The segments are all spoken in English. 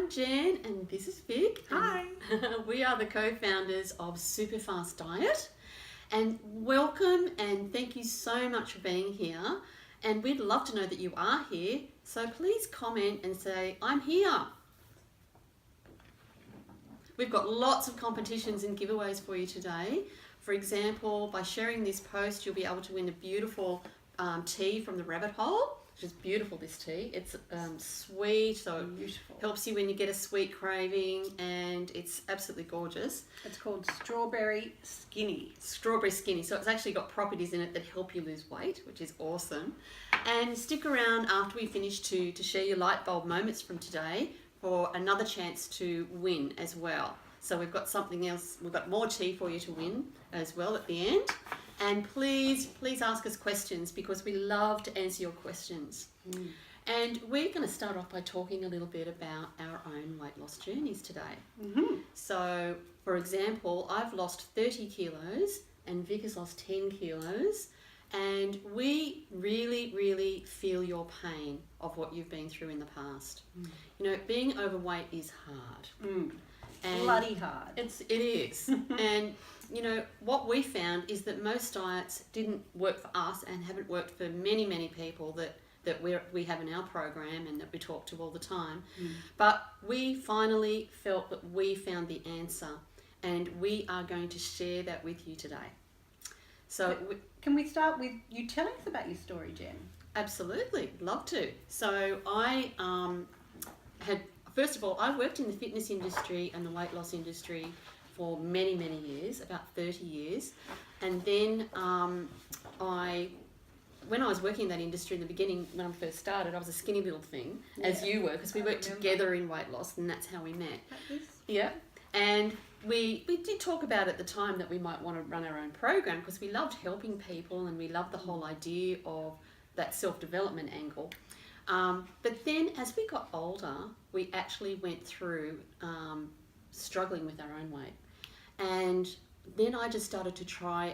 I'm Jen and this is Vic. Hi. We are the co-founders of SuperFastDiet, and welcome and thank you so much for being here, and we'd love to know that you are here, so please comment and say I'm here. We've got lots of competitions and giveaways for you today. For example, by sharing this post you'll be able to win a beautiful tea from the Rabbit Hole. Which is beautiful, this tea. It's sweet, so Beautiful. it helps you when you get a sweet craving, and it's absolutely gorgeous. It's called Strawberry Skinny. Strawberry Skinny, so it's actually got properties in it that help you lose weight, which is awesome. And stick around after we finish to share your light bulb moments from today for another chance to win as well. So we've got something else, we've got more tea for you to win as well at the end. And please ask us questions because we love to answer your questions. And we're going to start off by talking a little bit about our own weight loss journeys today. So, for example, I've lost 30 kilos and Vic has lost 10 kilos. And we really feel your pain of what you've been through in the past. You know, being overweight is hard. And bloody hard. It is. And you know, what we found is that most diets didn't work for us and haven't worked for many people that we have in our program and that we talk to all the time. But we finally felt that we found the answer, and we are going to share that with you today. So can we start with you telling us about your story, Jen? Absolutely, love to. So I first of all, I worked in the fitness industry and the weight loss industry for many years, about 30 years. And then when I was working in that industry in the beginning, when I first started, I was a skinny little thing, as you were, because we worked together in weight loss, and that's how we met. Yeah. And we did talk about at the time that we might want to run our own program because we loved helping people and we loved the whole idea of that self-development angle. But then as we got older, we actually went through struggling with our own weight. And then I just started to try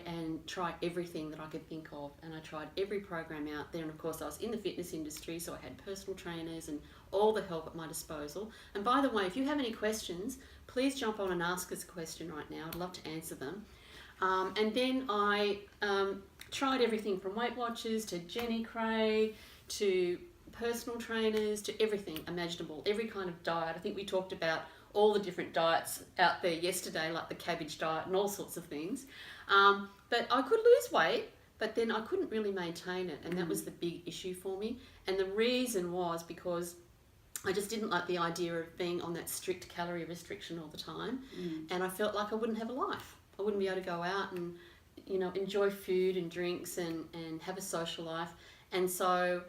everything that I could think of, and I tried every program out there. And of course I was in the fitness industry, so I had personal trainers and all the help at my disposal. And by the way, if you have any questions, please jump on and ask us a question right now. I'd love to answer them. And then I tried everything from Weight Watchers to Jenny Craig to personal trainers to everything imaginable, every kind of diet. I think we talked about all the different diets out there yesterday, like the cabbage diet and all sorts of things. But I could lose weight, but then I couldn't really maintain it, and that was the big issue for me. And the reason was because I just didn't like the idea of being on that strict calorie restriction all the time, and I felt like I wouldn't have a life. I wouldn't be able to go out and, you know, enjoy food and drinks and have a social life. And so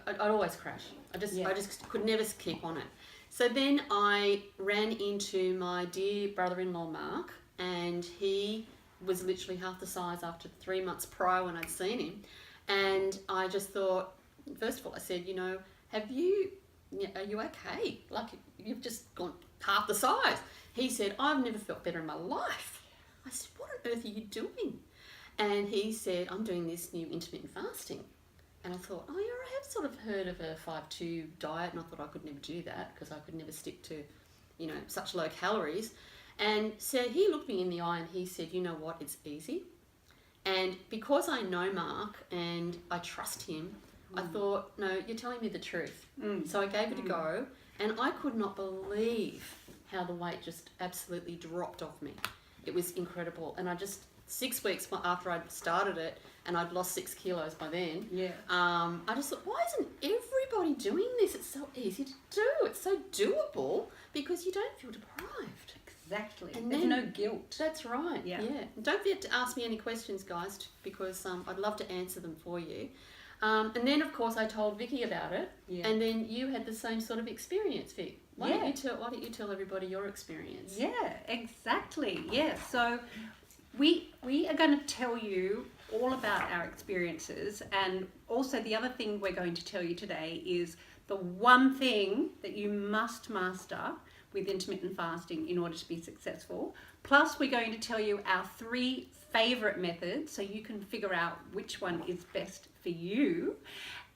I'd always crash. I just could never keep on it. So then I ran into my dear brother-in-law Mark, and he was literally half the size after 3 months prior when I'd seen him. And I just thought, first of all, I said, you know, are you okay? Like, you've just gone half the size. He said, I've never felt better in my life. I said, what on earth are you doing? And he said, I'm doing this new intermittent fasting. And I thought, oh yeah, I have sort of heard of a 5-2 diet, and I thought I could never do that because I could never stick to, you know, such low calories. And so he looked me in the eye and he said, you know what, it's easy. And because I know Mark and I trust him, I thought, no, you're telling me the truth. So I gave it a go, and I could not believe how the weight just absolutely dropped off me. It was incredible. And I just, 6 weeks after I'd started it, and I'd lost 6 kilos by then. I just thought, why isn't everybody doing this? It's so easy to do. It's so doable because you don't feel deprived. Exactly. And there's then, no guilt. That's right. Yeah. And don't forget to ask me any questions, guys, because I'd love to answer them for you. And then, of course, I told Vicki about it, and then you had the same sort of experience, Vic. Why don't you tell everybody your experience? Yeah, exactly. Yeah. So we are going to tell you all about our experiences, and also the other thing we're going to tell you today is the one thing that you must master with intermittent fasting in order to be successful. Plus we're going to tell you our 3 favorite methods so you can figure out which one is best for you.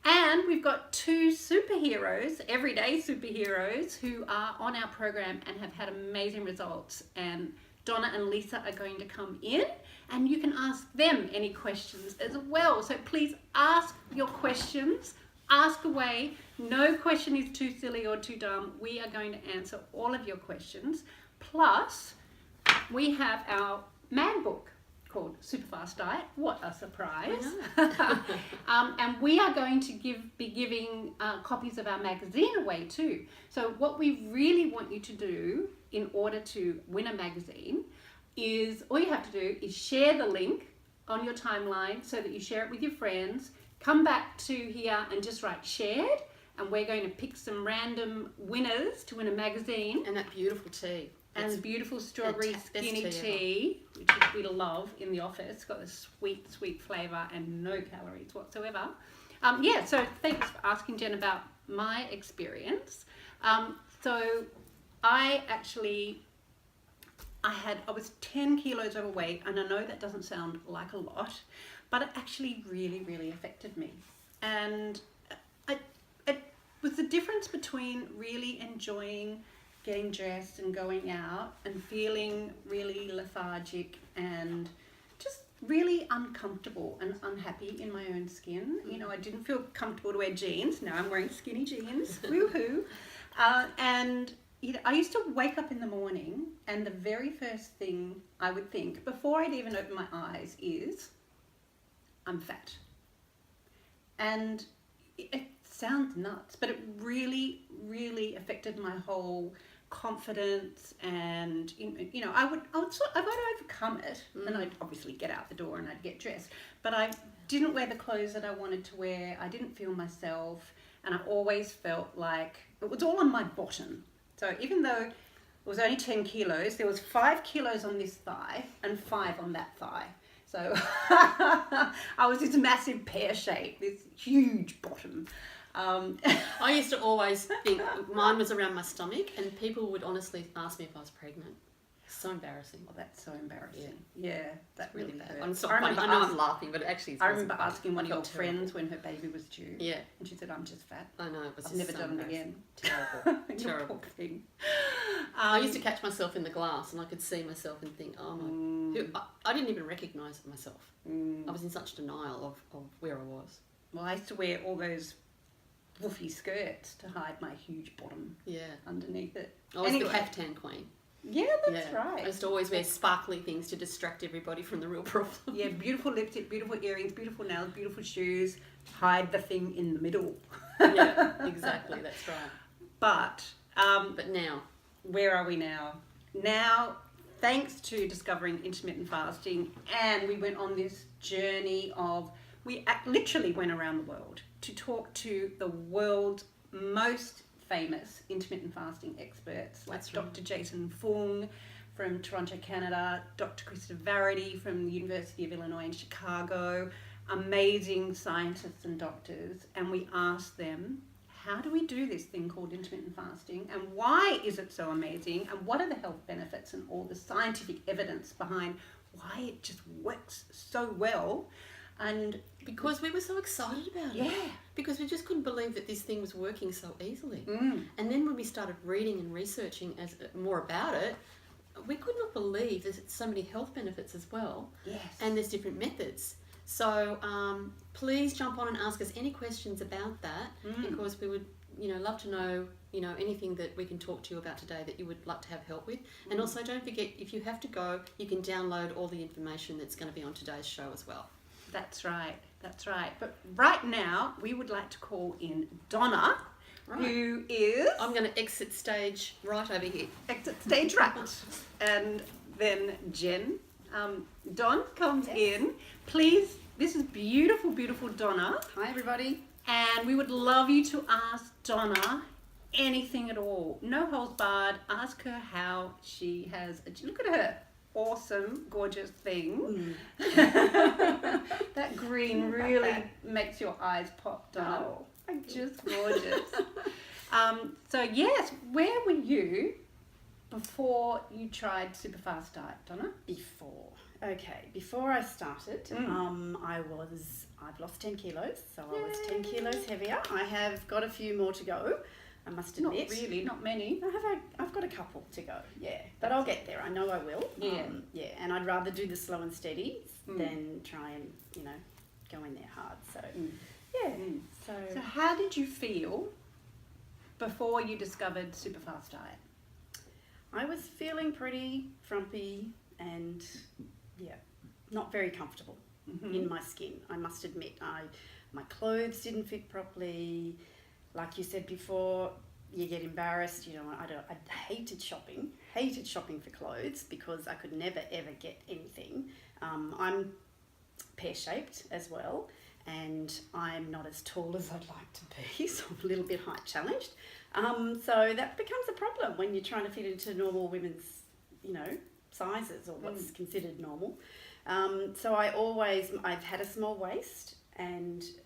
And we've got 2 superheroes, everyday superheroes, who are on our program and have had amazing results. And Donna and Lisa are going to come in, and you can ask them any questions as well. So please ask your questions, ask away. No question is too silly or too dumb. We are going to answer all of your questions. Plus, we have our man book called SuperFastDiet. What a surprise. And we are going to be giving copies of our magazine away too. So what we really want you to do in order to win a magazine is, all you have to do is share the link on your timeline so that you share it with your friends. Come back to here and just write shared, and we're going to pick some random winners to win a magazine. And that beautiful tea. And the beautiful strawberry skinny tea, which we love in the office. It's got this sweet, sweet flavour and no calories whatsoever. So thanks for asking, Jen, about my experience. So I was 10 kilos overweight, and I know that doesn't sound like a lot, but it actually really, really affected me. And it was the difference between really enjoying getting dressed and going out and feeling really lethargic and just really uncomfortable and unhappy in my own skin. You know, I didn't feel comfortable to wear jeans. Now I'm wearing skinny jeans. Woohoo. And you know, I used to wake up in the morning, and the very first thing I would think before I'd even open my eyes is, I'm fat. And it sounds nuts, but it really, really affected my whole confidence. And you know, I'd overcome it, and I'd obviously get out the door and I'd get dressed, but I didn't wear the clothes that I wanted to wear. I didn't feel myself, and I always felt like it was all on my bottom. So even though it was only 10 kilos, there was 5 kilos on this thigh and 5 on that thigh. So I was this massive pear shape, this huge bottom. I used to always think mine was around my stomach, and people would honestly ask me if I was pregnant. So embarrassing. Well, that's so embarrassing. Yeah, that's really really bad. hurt. I'm sorry. I know I'm laughing, but it actually. I remember asking one of your friends when her baby was due. Yeah. And she said, "I'm just fat. I know. It was I've never done it again." Terrible. You Terrible. poor thing. I used to catch myself in the glass, and I could see myself and think, "Oh my!" I didn't even recognise myself. I was in such denial of where I was. Well, I used to wear all those woofy skirts to hide my huge bottom. Yeah. Underneath it. I was the caftan queen. Yeah, that's right. I used to always wear sparkly things to distract everybody from the real problem. Yeah, beautiful lipstick, beautiful earrings, beautiful nails, beautiful shoes. Hide the thing in the middle. Yeah, exactly. That's right. But now, where are we now? Now, thanks to discovering intermittent fasting, and we went on this journey of, we literally went around the world to talk to the world's most famous intermittent fasting experts, like Dr. Jason Fung from Toronto, Canada, Dr. Christopher Varady from the University of Illinois in Chicago, amazing scientists and doctors, and we asked them, how do we do this thing called intermittent fasting, and why is it so amazing, and what are the health benefits and all the scientific evidence behind why it just works so well? And because we were so excited about it. Yeah. Because we just couldn't believe that this thing was working so easily. And then when we started reading and researching more about it, we could not believe there's so many health benefits as well. Yes. And there's different methods. So please jump on and ask us any questions about that, because we would, love to know, anything that we can talk to you about today that you would like to have help with. And also don't forget, if you have to go, you can download all the information that's going to be on today's show as well. That's right. But right now, we would like to call in Donna, who is... I'm going to exit stage right over here. Exit stage right. And then Jen. Don comes in. Please, this is beautiful, beautiful Donna. Hi, everybody. And we would love you to ask Donna anything at all. No holds barred. Ask her how she has... Look at her. Awesome, gorgeous thing. That green really makes your eyes pop, Donna. Oh, just gorgeous. So yes, where were you before you tried SuperFastDiet, Donna? Before. Okay, before I started, I've lost 10 kilos, so I was 10 kilos heavier. I have got a few more to go, I must admit. Not really, not many. I've got a couple to go, yeah. But I'll get there, I know I will. Yeah. And I'd rather do the slow and steady than try and, go in there hard. So, So how did you feel before you discovered SuperFastDiet? I was feeling pretty frumpy and, not very comfortable in my skin, I must admit. My clothes didn't fit properly. Like you said before, you get embarrassed. I hated shopping for clothes because I could never ever get anything. I'm pear-shaped as well, and I'm not as tall as I'd like to be, so I'm a little bit height challenged. So that becomes a problem when you're trying to fit into normal women's, sizes, or what's considered normal. So I've had a small waist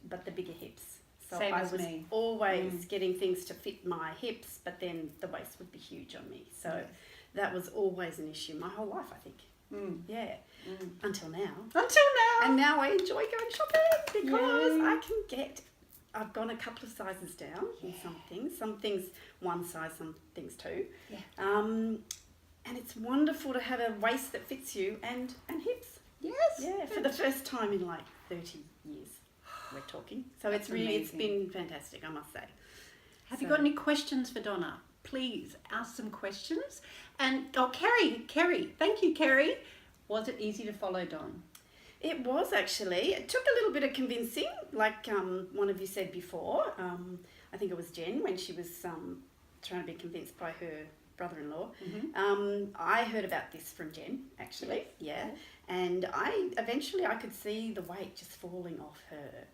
but the bigger hips. So Same I as was me. always getting things to fit my hips, but then the waist would be huge on me. So that was always an issue my whole life, I think. Until now. And now I enjoy going shopping because I've gone a couple of sizes down in some things one size, some things two. And it's wonderful to have a waist that fits you and hips. Yes. Yeah, for the first time in like 30 years we're talking. So it's been fantastic, I must say. Have you got any questions for Donna? Please ask some questions. And Kerry, thank you, Kerry. Was it easy to follow Don? It was actually. It took a little bit of convincing, like one of you said before. I think it was Jen when she was trying to be convinced by her brother-in-law. I heard about this from Jen, actually. And eventually I could see the weight just falling off her.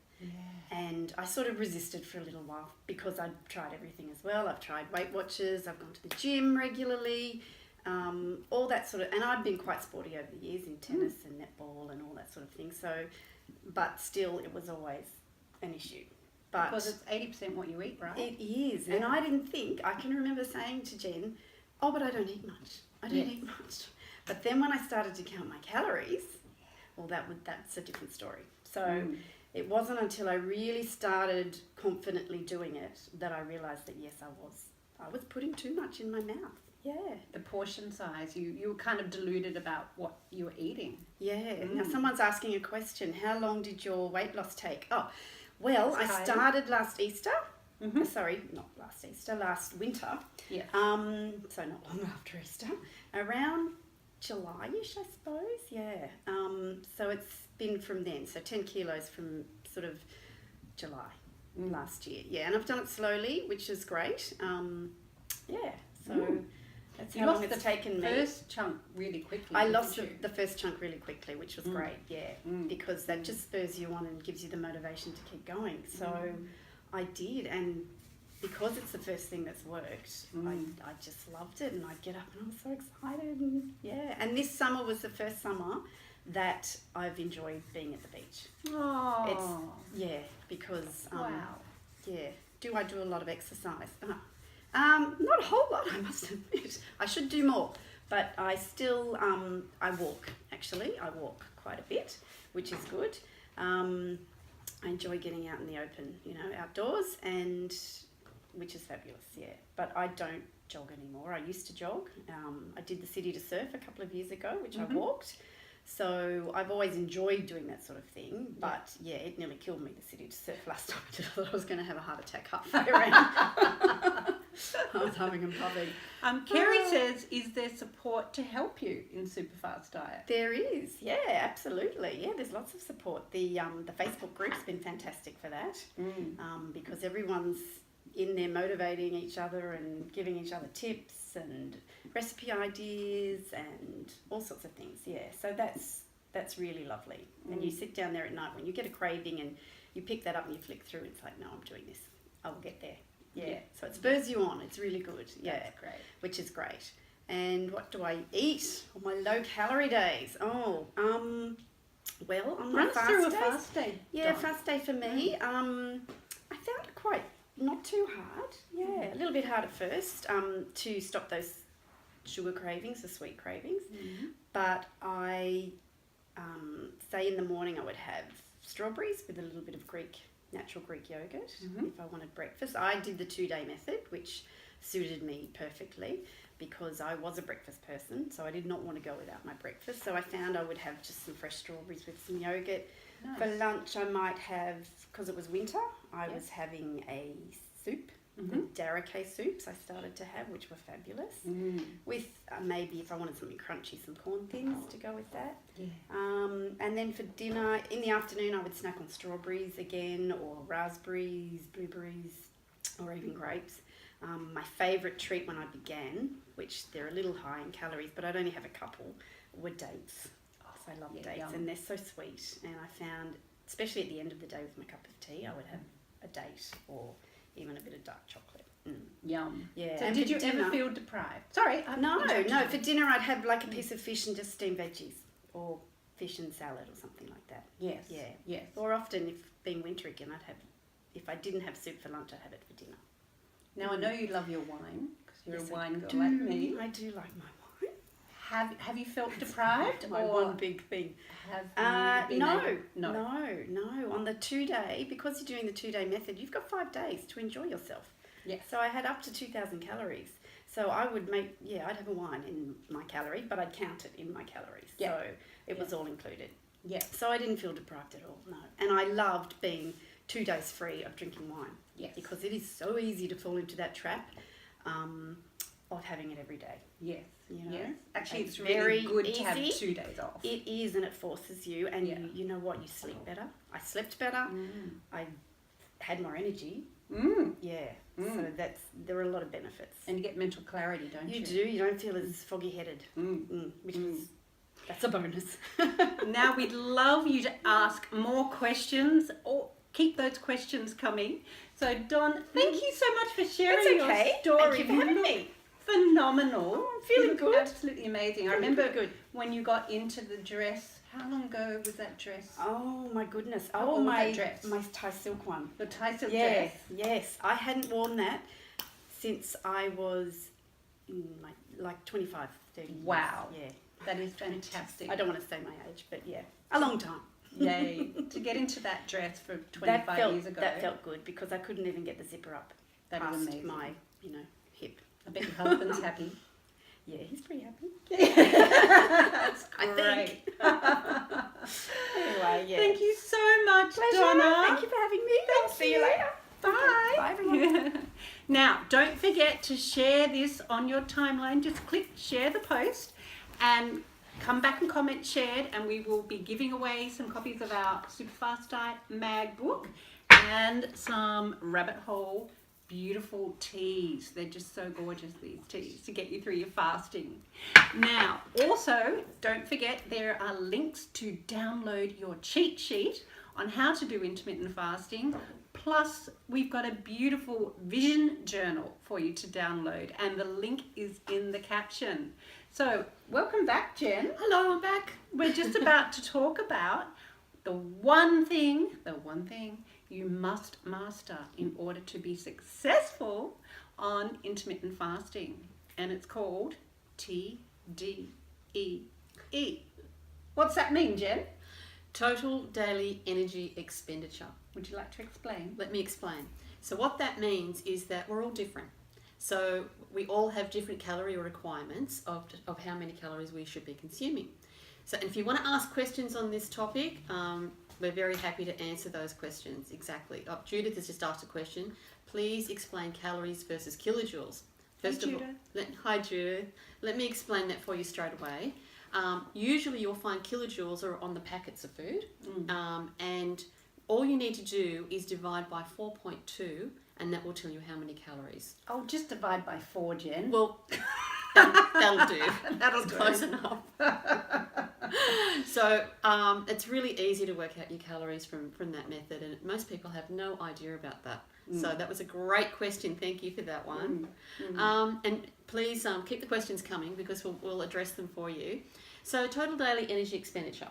And I sort of resisted for a little while because I'd tried everything as well. I've tried Weight Watchers, I've gone to the gym regularly, all that sort of, and I've been quite sporty over the years in tennis and netball and all that sort of thing. So, but still it was always an issue. But because it's 80% what you eat, right? It is. And I didn't think, I can remember saying to Jen, but I don't eat much. I don't eat much. But then when I started to count my calories, well, that's a different story. So it wasn't until I really started confidently doing it that I realised that, yes, I was putting too much in my mouth. Yeah. The portion size, you were kind of deluded about what you were eting. Yeah. Now someone's asking a question, how long did your weight loss take? Oh, well, I started last Easter. Sorry, not last Easter, last winter. Yeah. So not long after Easter. Around July-ish, I suppose. Yeah. So it's been from then. So 10 kilos from sort of July last year. Yeah, and I've done it slowly, which is great. So that's how long it's taken me. First chunk really quickly. I lost the first chunk really quickly, which was great. Yeah, because that just spurs you on and gives you the motivation to keep going. So I did, and because it's the first thing that's worked, I just loved it, and I'd get up and I was so excited. And this summer was the first summer that I've enjoyed being at the beach. Oh. Because wow. Do I do a lot of exercise? Not a whole lot, I must admit. I should do more, but I still I walk. Actually, I walk quite a bit, which is good. I enjoy getting out in the open, outdoors, and which is fabulous. But I don't jog anymore. I used to jog. I did the City to Surf a couple of years ago, which I walked. So I've always enjoyed doing that sort of thing, but it nearly killed me, the City to Surf last time I did. I thought I was going to have a heart attack halfway around. I was humming and puffing. Kerry says, is there support to help you in SuperFastDiet? There is, absolutely. Yeah, there's lots of support. The Facebook group's been fantastic for that, because everyone's in there motivating each other and giving each other tips and recipe ideas and all sorts of things. So that's really lovely. And you sit down there at night when you get a craving and you pick that up and you flick through, it's like, no, I'm doing this, I will get there. So it spurs you on. It's really good. That's great. Which is great. And what do I eat on my low calorie days? Well, on my fast through days, a fast day. Fast day for me. I found it quite not too hard. A little bit hard at first to stop those sugar cravings, the sweet cravings. But I say in the morning I would have strawberries with a little bit of natural Greek yogurt if I wanted breakfast. I did the 2-day method, which suited me perfectly because I was a breakfast person, so I did not want to go without my breakfast. So I found I would have just some fresh strawberries with some yogurt. Nice. For lunch I might have, because it was winter, I was having a soup. The Darake soups I started to have, which were fabulous. With maybe if I wanted something crunchy, some corn thins to go with that. Yeah. And then for dinner, in the afternoon, I would snack on strawberries again, or raspberries, blueberries, or even grapes. My favourite treat when I began, which they're a little high in calories, but I'd only have a couple, were dates. So I love dates, yum. and they're so sweet. And I found, especially at the end of the day with my cup of tea, I would have a date or even a bit of dark chocolate. Yum. Yeah. So and did you dinner, ever feel deprived? Sorry. No. For dinner, I'd have like a piece of fish and just steamed veggies, or fish and salad, or something like that. Yes. Yeah. Yes. Or often, if being winter again, I'd have. If I didn't have soup for lunch, I'd have it for dinner. Now I know you love your wine because you're Yes, a wine I girl do. like me. I do like my wine. Have you felt deprived? My or one big thing. have you been No. able- On the 2-day, because you're doing the 2-day method, you've got 5 days to enjoy yourself. Yes. So I had up to 2,000 calories. So I would I'd have a wine in my calorie, but I'd count it in my calories. Yeah. So it was all included. Yeah. So I didn't feel deprived at all, no. And I loved being 2 days free of drinking wine. Yes. Because it is so easy to fall into that trap of having it every day. Yes. You know? Yes. Actually, It's it's really very good to have easy. 2 days off. It is, and it forces you, and Yeah. you know what, you sleep better. I slept better. I had more energy. Yeah. So there are a lot of benefits. And you get mental clarity, don't you? You do. You don't feel as foggy-headed, which is that's a bonus. Now we'd love you to ask more questions or keep those questions coming. So Don, thank you so much for sharing It's okay. your story. Thank you for having me. Phenomenal. Oh, I'm feeling You look good. Absolutely amazing. I Feeling remember pretty good. when you got into the dress. How long ago was that dress? Oh my goodness! How Oh old was my that dress? my Thai silk one. The Thai silk Yeah, dress. yes. I hadn't worn that since I was in my 25, 30 years. Wow. Yeah. That is fantastic. I don't want to say my age, but yeah, a long time. Yay. To get into that dress for 25 years ago. That felt good because I couldn't even get the zipper up That is past amazing. my, hip. I bet your husband's happy. Yeah, he's pretty happy. That's I great. think. Anyway, yeah. Thank you so much, Pleasure. Donna. Thank you for having me. I'll see you later. Bye. Bye, everyone. Now, don't forget to share this on your timeline. Just click share the post and come back and comment shared, and we will be giving away some copies of our SuperFast Diet mag book and some rabbit hole beautiful teas. They're just so gorgeous, these teas, to get you through your fasting. Now, also, don't forget there are links to download your cheat sheet on how to do intermittent fasting. Plus, we've got a beautiful vision journal for you to download, and the link is in the caption. So, welcome back, Jen. Hello, I'm back. We're just about to talk about the one thing you must master in order to be successful on intermittent fasting, and it's called TDEE. What's that mean, Jen? Total daily energy expenditure. Would you like to explain? Let me explain. So what that means is that we're all different. So we all have different calorie requirements of how many calories we should be consuming. So if you want to ask questions on this topic, we're very happy to answer those questions. Exactly. Judith has just asked a question. Please explain calories versus kilojoules. First of all, hi Judith. Let me explain that for you straight away. Usually you'll find kilojoules are on the packets of food, and all you need to do is divide by 4.2, and that will tell you how many calories. Oh, just divide by 4, Jen. Well, that'll do. That'll It's do. close enough. So it's really easy to work out your calories from that method, and most people have no idea about that. So that was a great question. Thank you for that one. And please keep the questions coming because we'll address them for you. So total daily energy expenditure.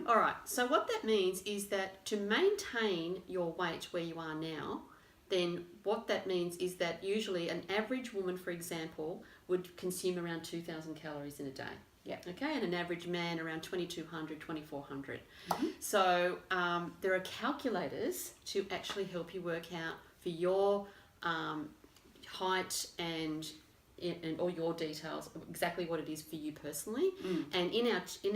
All right. So what that means is that to maintain your weight where you are now, then what that means is that usually an average woman, for example, would consume around 2,000 calories in a day. Yeah. Okay, and an average man around 2,200, 2,400. Mm-hmm. So there are calculators to actually help you work out for your height and all your details exactly what it is for you personally. And in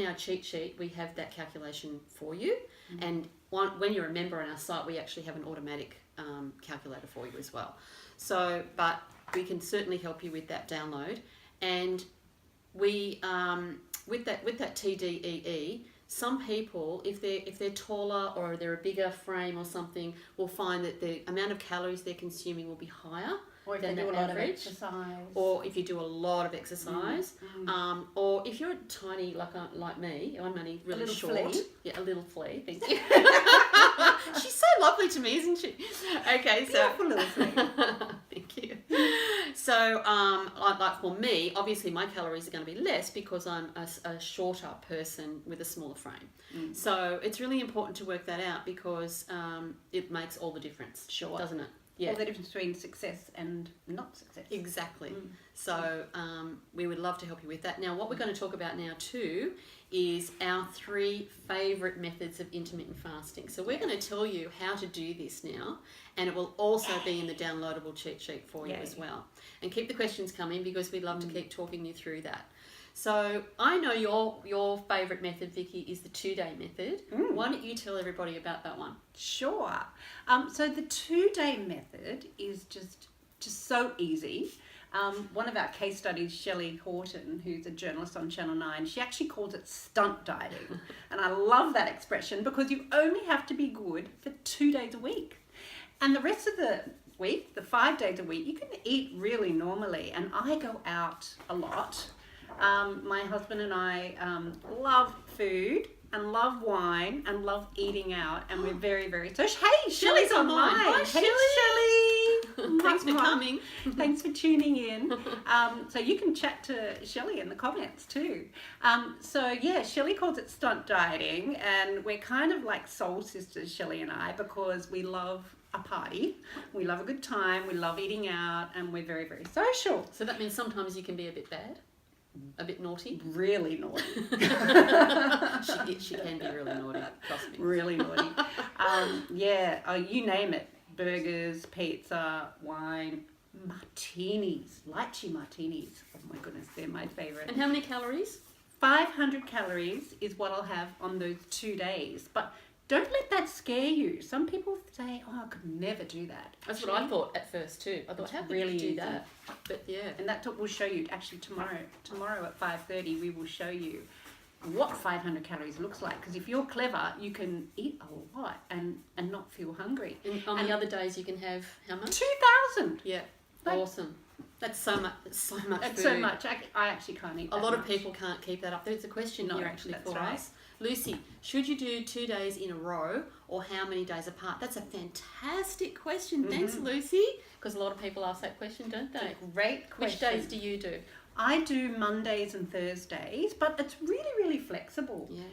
our cheat sheet we have that calculation for you. And when you're a member on our site, we actually have an automatic calculator for you as well. So, but we can certainly help you with that download. And we with that TDEE, some people, if they're taller or they're a bigger frame or something, will find that the amount of calories they're consuming will be higher. Or if than they do a the lot of average. exercise. Or if you do a lot of exercise. Or if you're tiny like me, I'm only really little short. flea. Yeah, a little flea. Thank you. She's so lovely to me, isn't she? Okay, so Beautiful little flea. thank you. So, like for me, obviously my calories are going to be less because I'm a shorter person with a smaller frame. So it's really important to work that out because it makes all the difference. Sure. Doesn't it? Yeah. All the difference between success and not success. Exactly. So we would love to help you with that. Now, what we're going to talk about now too is our 3 favourite methods of intermittent fasting. So we're going to tell you how to do this now, and it will also be in the downloadable cheat sheet for you as well. And keep the questions coming because we'd love to keep talking you through that. So I know your favourite method, Vicki, is the 2-day method. Why don't you tell everybody about that one? Sure. So the 2-day method is just so easy. One of our case studies, Shelley Horton, who's a journalist on Channel 9, she actually calls it stunt dieting. And I love that expression because you only have to be good for 2 days a week. And the rest of the week, the 5 days a week, you can eat really normally. And I go out a lot. My husband and I love food and love wine and love eating out, and we're very, very social. Hey, Shelley's online. Hi, Hey, Shelley. Thanks for coming. Thanks for tuning in. So you can chat to Shelley in the comments too. So yeah, Shelley calls it stunt dieting, and we're kind of like soul sisters, Shelley and I, because we love a party, we love a good time, we love eating out, and we're very, very social. So that means sometimes you can be a bit bad, a bit naughty. Really naughty. She can be really naughty, trust me. Really naughty. You name it. Burgers, pizza, wine, martinis, lychee martinis. Oh my goodness, they're my favourite. And how many calories? 500 calories is what I'll have on those 2 days. But don't let that scare you. Some people say, oh, I could never do that. That's what I thought at first too. I thought, how could you do that? But yeah. And that's what we'll show you actually tomorrow. Tomorrow at 5:30 we will show you what 500 calories looks like. Because if you're clever, you can eat a lot and not feel hungry. And on the other days you can have how much? 2,000. Yeah. Like, awesome. That's so much. It's so much It's food. so much. I actually can't eat A that lot of much. people can't keep that up. There's a question here actually that's for right. us. Lucy, should you do 2 days in a row or how many days apart? That's a fantastic question. Thanks, Lucy. Because a lot of people ask that question, don't they? It's a great question. Which days do you do? I do Mondays and Thursdays, but it's really, really flexible. Yeah.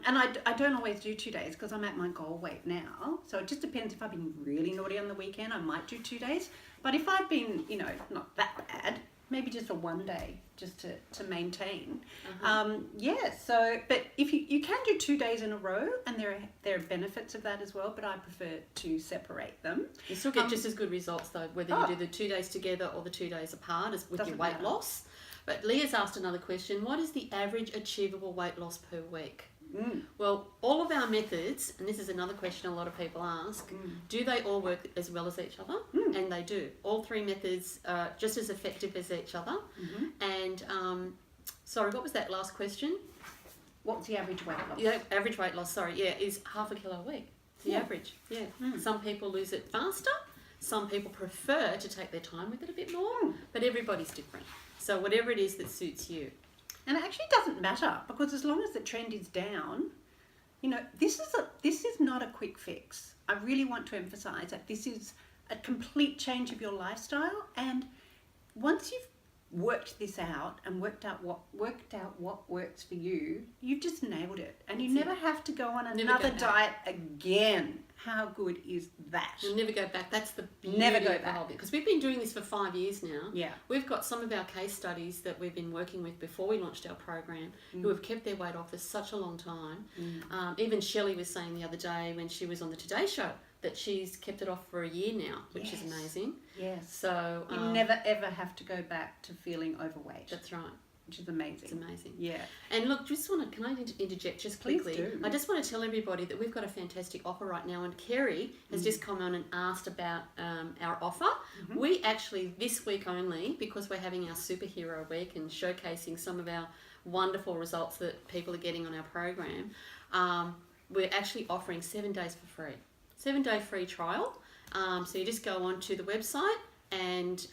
And I don't always do 2 days because I'm at my goal weight now. So it just depends. If I've been really naughty on the weekend, I might do 2 days. But if I've been, not that bad, maybe just a 1 day just to maintain. But if you can do 2 days in a row, and there are benefits of that as well, but I prefer to separate them. You still get just as good results though, whether you do the 2 days together or the 2 days apart as with your Doesn't weight matter. loss. But Leah's asked another question. What is the average achievable weight loss per week? Well, all of our methods, and this is another question a lot of people ask, do they all work as well as each other? And they do. All 3 methods are just as effective as each other. And, sorry, what was that last question? What's the average weight loss? Yeah, average weight loss, is half a kilo a week. The average, Some people lose it faster. Some people prefer to take their time with it a bit more. But everybody's different. So whatever it is that suits you. And it actually doesn't matter, because as long as the trend is down, this is not a quick fix. I really want to emphasize that this is a complete change of your lifestyle, and once you've worked this out and worked out what works for you, you've just nailed it. And you never have to go on another diet again. How good is that? You'll never go back. That's the beauty Never go of the whole back. bit. Because we've been doing this for 5 years now. Yeah. We've got some of our case studies that we've been working with before we launched our program who have kept their weight off for such a long time. Even Shelley was saying the other day when she was on the Today Show that she's kept it off for a year now, which is amazing. Yes. So you never ever have to go back to feeling overweight. That's right. Which is amazing. It's amazing. Yeah. And look, can I interject just quickly? Please do. I just want to tell everybody that we've got a fantastic offer right now, and Kerry has just come on and asked about our offer. We actually, this week only, because we're having our superhero week and showcasing some of our wonderful results that people are getting on our program, we're actually offering 7 days for free. 7-day free trial. So you just go onto the website and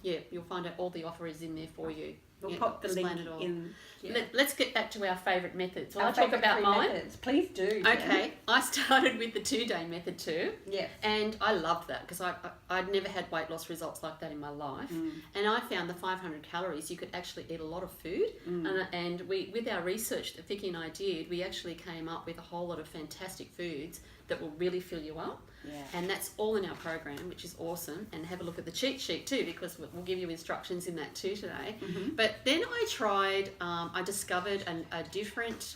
you'll find out all the offer is in there for you. We'll pop the link in. Yeah. Let's get back to our favourite methods. I'll talk about mine. Methods. Please do. Okay, I started with the 2-day method too. Yes. And I loved that because I'd never had weight loss results like that in my life. And I found the 500 calories, you could actually eat a lot of food. And we, with our research that Vicki and I did, we actually came up with a whole lot of fantastic foods that will really fill you up. Yeah. And that's all in our program, which is awesome. And have a look at the cheat sheet too, because we'll give you instructions in that too today. But then I discovered a different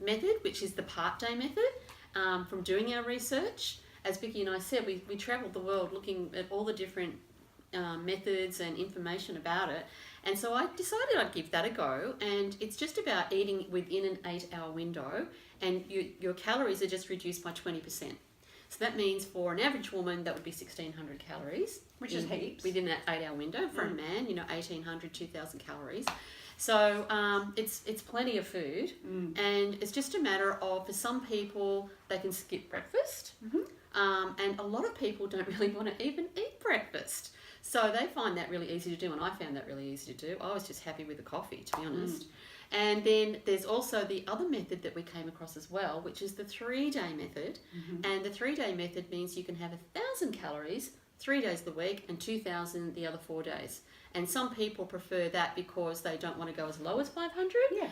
method, which is the part-day method from doing our research. As Vicki and I said, we travelled the world looking at all the different methods and information about it. And so I decided I'd give that a go. And it's just about eating within an 8-hour window. And your calories are just reduced by 20%. So that means for an average woman, that would be 1,600 calories. Which is heaps. Within that 8-hour window. For a man, 1,800, 2,000 calories. So it's plenty of food. And it's just a matter of, for some people, they can skip breakfast. And a lot of people don't really want to even eat breakfast. So they find that really easy to do, and I found that really easy to do. I was just happy with the coffee, to be honest. And then there's also the other method that we came across as well, which is the 3-day method. And the 3-day method means you can have 1,000 calories 3 days of the week and 2,000 the other 4 days. And some people prefer that because they don't want to go as low as 500. Yeah.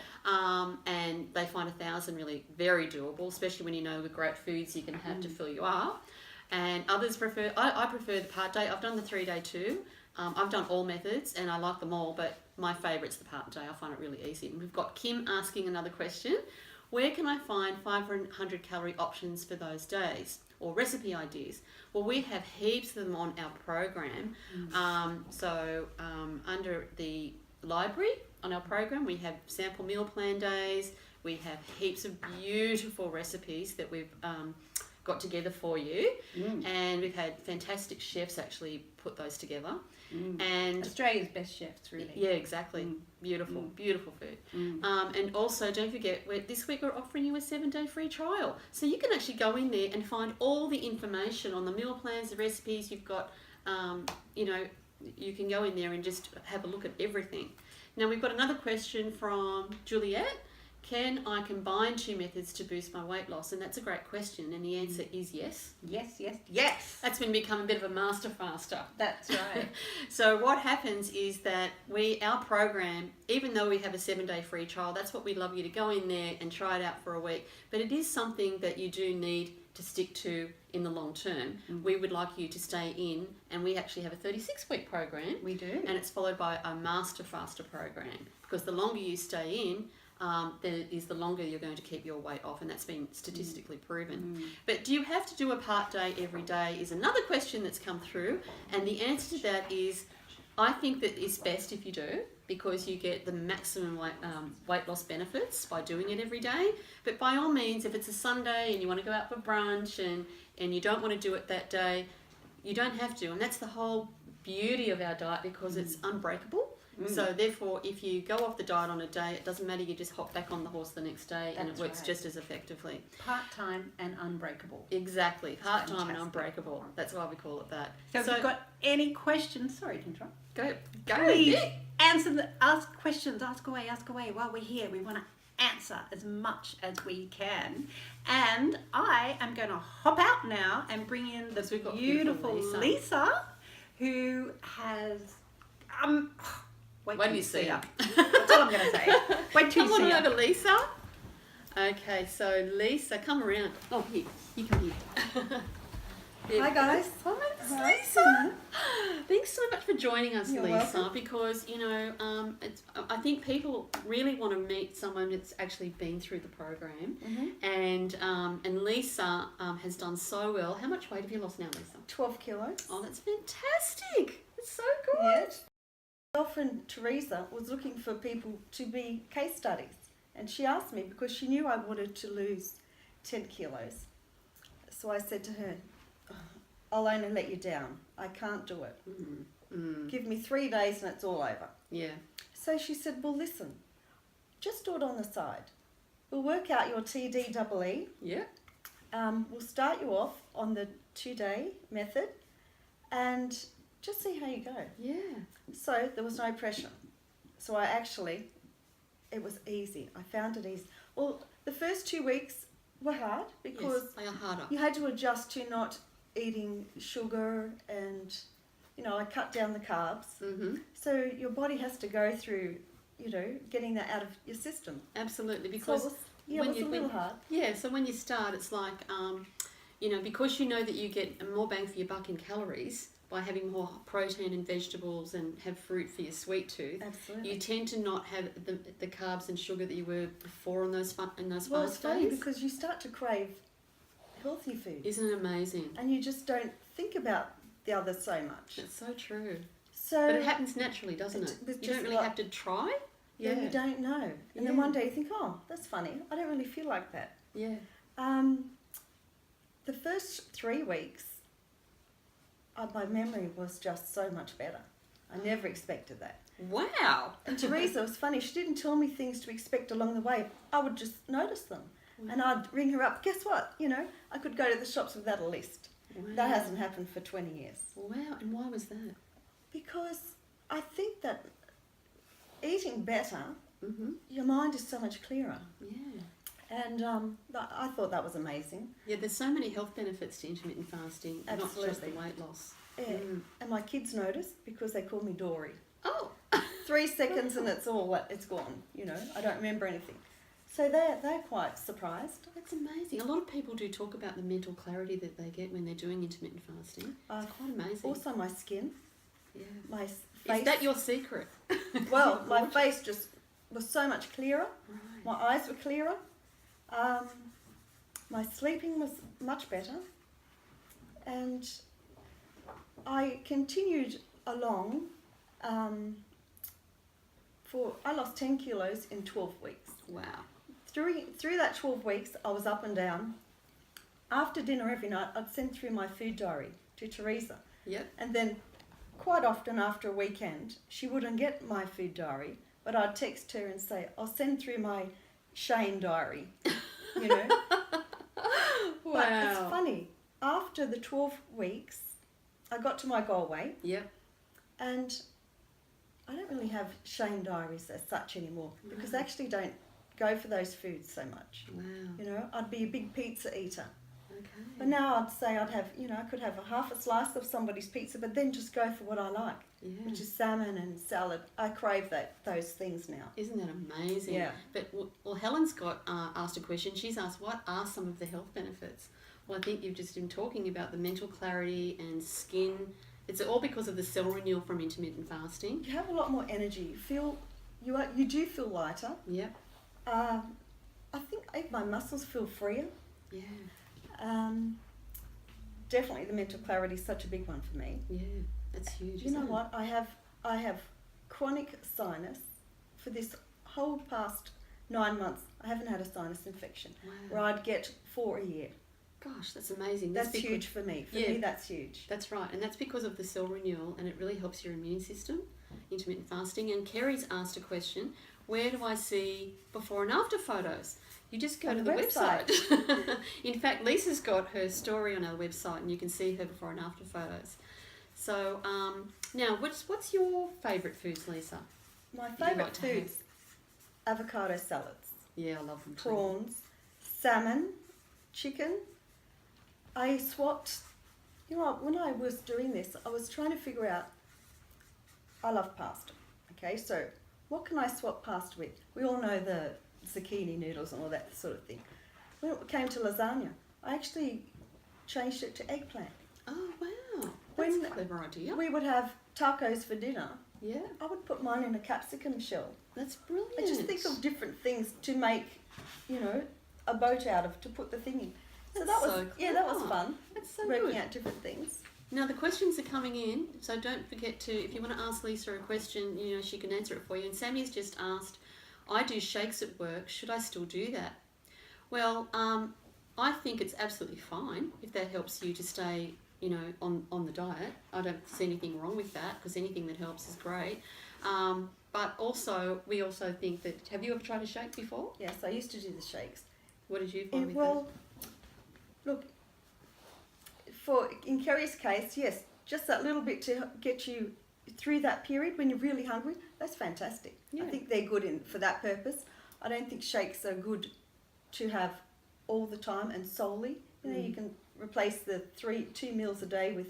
And they find 1,000 really very doable, especially when you know the great foods you can have to fill you up. And others prefer, I prefer the part day. I've done the 3-day too. I've done all methods and I like them all, but my favourite's the part day. I find it really easy. And we've got Kim asking another question. Where can I find 500 calorie options for those days or recipe ideas? Well, we have heaps of them on our program. Under the library on our program, we have sample meal plan days. We have heaps of beautiful recipes that we've got together for you. And we've had fantastic chefs actually put those together. And Australia's best chefs, really. Yeah, exactly. Beautiful food. And also, don't forget, this week we're offering you a 7-day free trial. So you can actually go in there and find all the information on the meal plans, the recipes. You've got, you can go in there and just have a look at everything. Now, we've got another question from Juliet. Can I combine 2 methods to boost my weight loss? And that's a great question. And the answer is yes. Yes, yes, yes. That's when you become a bit of a master faster. That's right. So what happens is that our program, even though we have a 7-day free trial, that's what we'd love you to go in there and try it out for a week. But it is something that you do need to stick to in the long term. We would like you to stay in, and we actually have a 36-week program. We do. And it's followed by a master faster program, because the longer you stay in, the longer you're going to keep your weight off, and that's been statistically proven. But do you have to do a part day every day is another question that's come through, and the answer to that is, I think that it's best if you do, because you get the maximum weight loss benefits by doing it every day. But by all means, if it's a Sunday and you want to go out for brunch and you don't want to do it that day, you don't have to. And that's the whole beauty of our diet, because it's unbreakable. So therefore, if you go off the diet on a day, it doesn't matter, you just hop back on the horse the next day and it works just as effectively. Part-time and unbreakable. Exactly, part-time and unbreakable. That's why we call it that. So if you've got any questions, sorry to interrupt. Go. Please ask questions, ask away while we're here. We want to answer as much as we can. And I am going to hop out now and bring in the beautiful Lisa, who has Wait When till you see her. That's all I'm going to say. Wait till Come you see on her. over, Lisa. Okay, so Lisa, come around. Oh, here. You come here. Hi guys. Hi, Hi. Lisa. Thanks so much for joining us, You're Lisa, welcome. because, I think people really want to meet someone that's actually been through the program. And Lisa has done so well. How much weight have you lost now, Lisa? 12 kilos. Oh, that's fantastic. It's so good. Yes. Myself and Teresa was looking for people to be case studies. And she asked me because she knew I wanted to lose 10 kilos. So I said to her, I'll only let you down. I can't do it. Give me 3 days and it's all over. Yeah. So she said, well, listen, just do it on the side. We'll work out your TDEE. Yeah. We'll start you off on the 2-day method and just see how you go. Yeah. So there was no pressure. So it was easy. I found it easy. Well, the first 2 weeks were hard because Yes, they are harder. you had to adjust to not eating sugar and, I cut down the carbs. So your body has to go through, getting that out of your system. Absolutely, So because it was a little hard. Yeah, so when you start, it's like, because you know that you get more bang for your buck in calories by having more protein and vegetables and have fruit for your sweet tooth. Absolutely. You tend to not have the carbs and sugar that you were before in those Well, it's fast funny days. because you start to crave healthy food Isn't it amazing? and you just don't think about the other so much. That's so true. So But it happens naturally, doesn't it? It's You just don't really like- have to try. Yeah, you don't know. And then Yeah. one day you think, oh, that's funny. I don't really feel like that. Yeah. The first 3 weeks, my memory was just so much better. I never expected that. Wow. And Teresa was funny. She didn't tell me things to expect along the way. I would just notice them. And I'd ring her up. Guess what? I could go to the shops without a list. Wow. That hasn't happened for 20 years. Wow. And why was that? Because I think that eating better, Mm-hmm. your mind is so much clearer. Yeah. And I thought that was amazing. Yeah, there's so many health benefits to intermittent fasting, not just the Absolutely. weight loss. Yeah. And my kids noticed because they call me Dory. Oh. 3 seconds and it's gone. I don't remember anything. So they're quite surprised. That's amazing. A lot of people do talk about the mental clarity that they get when they're doing intermittent fasting. It's quite amazing. Also, my skin, Yeah. my face. Is that your secret? Well, my face just was so much clearer. Right. My eyes were clearer. My sleeping was much better. And I continued along. I lost 10 kilos in 12 weeks. Wow. Through that 12 weeks, I was up and down. After dinner every night, I'd send through my food diary to Teresa. Yep. And then quite often after a weekend, she wouldn't get my food diary, but I'd text her and say, I'll send through my Shane diary, Wow. But it's funny. After the 12 weeks, I got to my goal weight. Yep. And I don't really have Shane diaries as such anymore because I actually don't go for those foods so much. Wow. I'd be a big pizza eater. Okay. But now I'd say I could have a half a slice of somebody's pizza, but then just go for what I like, Yeah. which is salmon and salad. I crave those things now. Isn't that amazing? Yeah. But well, Helen's got asked a question. She's asked, what are some of the health benefits? Well, I think you've just been talking about the mental clarity and skin. It's all because of the cell renewal from intermittent fasting. You have a lot more energy. You do feel lighter. Yep. I think my muscles feel freer. Yeah. Definitely the mental clarity is such a big one for me. Yeah. That's huge. You know isn't it? what? I have chronic sinus for this whole past 9 months. I haven't had a sinus infection Wow. where I'd get 4 a year. Gosh, that's amazing. That's because- huge for me. For Yeah. me, that's huge. That's right, and that's because of the cell renewal, and it really helps your immune system, intermittent fasting. And Kerry's asked a question, where do I see before and after photos? You just go On to the the website. In fact, Lisa's got her story on our website, and you can see her before and after photos. So now, what's your favourite foods, Lisa? My you favourite like to have? foods, avocado salads, Yeah, I love them too. prawns, salmon, chicken. I swapped, when I was doing this, I was trying to figure out I love pasta. Okay, so what can I swap pasta with? We all know the zucchini noodles and all that sort of thing. When it came to lasagna, I actually changed it to eggplant. Oh, wow. When That's a clever idea. we would have tacos for dinner, Yeah, I would put mine in a capsicum shell. that's brilliant. I just think of different things to make, you know, a boat out of, to put the thing in. So That's that was, so that was clever. fun, That's so working good. out different things. Now the questions are coming in, so don't forget to, if you want to ask Lisa a question, you know, she can answer it for you. And Sammy's just asked, I do shakes at work, should I still do that? Well, I think it's absolutely fine if that helps you to stay, you know, on the diet. I don't see anything wrong with that, because anything that helps is great. But also, we also think that, have you ever tried a shake before? Yes, I used to do the shakes. What did you find with Well, look, in Kerry's case, yes, just that little bit to get you through that period when you're really hungry, that's fantastic. Yeah. I think they're good for that purpose. I don't think shakes are good to have all the time and solely. You know, you can replace the 2 meals a day with.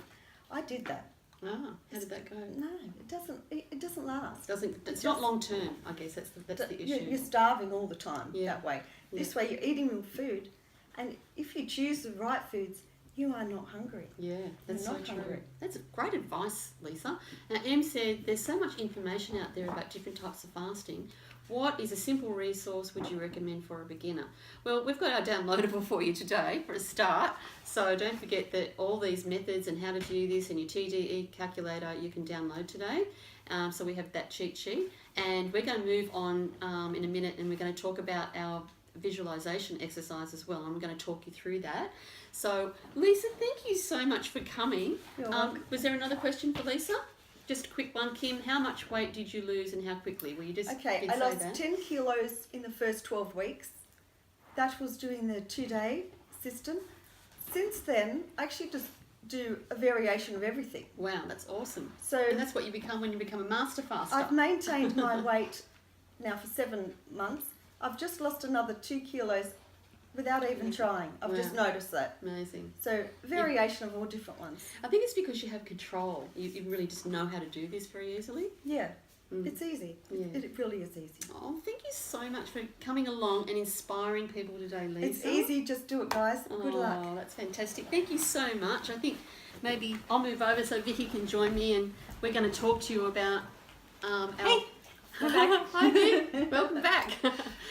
I did that. Ah, how did that go? No, it doesn't. It doesn't last. It's not long term, I guess that's the issue. You're starving all the time Yeah. that way. Yeah. This way, you're eating real food, and if you choose the right foods, you are not hungry. Yeah, that's You're so not true. hungry. That's great advice, Lisa. Now, Em said there's so much information out there about different types of fasting. What is a simple resource would you recommend for a beginner? Well, we've got our downloadable for you today for a start. So don't forget that all these methods and how to do this and your TDE calculator you can download today. So we have that cheat sheet. And we're going to move on in a minute, and we're going to talk about our visualization exercise as well. I'm going to talk you through that. So Lisa, thank you so much for coming. You're welcome. Was there another question for Lisa? Just a quick one, Kim. How much weight did you lose and how quickly? Will you just Okay, I lost 10 kilos in the first 12 weeks. That was doing the 2-day system. Since then, I actually just do a variation of everything. Wow, that's awesome. So And that's what you become when you become a master faster. I've maintained my weight now for 7 months. I've just lost another 2 kilos without even trying. I've just Wow. noticed that. Amazing. So variation of all different ones. I think it's because you have control. You really just know how to do this very easily. Yeah, Mm. it's easy. Yeah. It really is easy. Oh, thank you so much for coming along and inspiring people today, Lisa. It's easy, just do it, guys. Good luck. Oh, that's fantastic. Thank you so much. I think maybe I'll move over so Vicki can join me, and we're going to talk to you about our... Hey, we're back. Hi, Vic. Welcome back.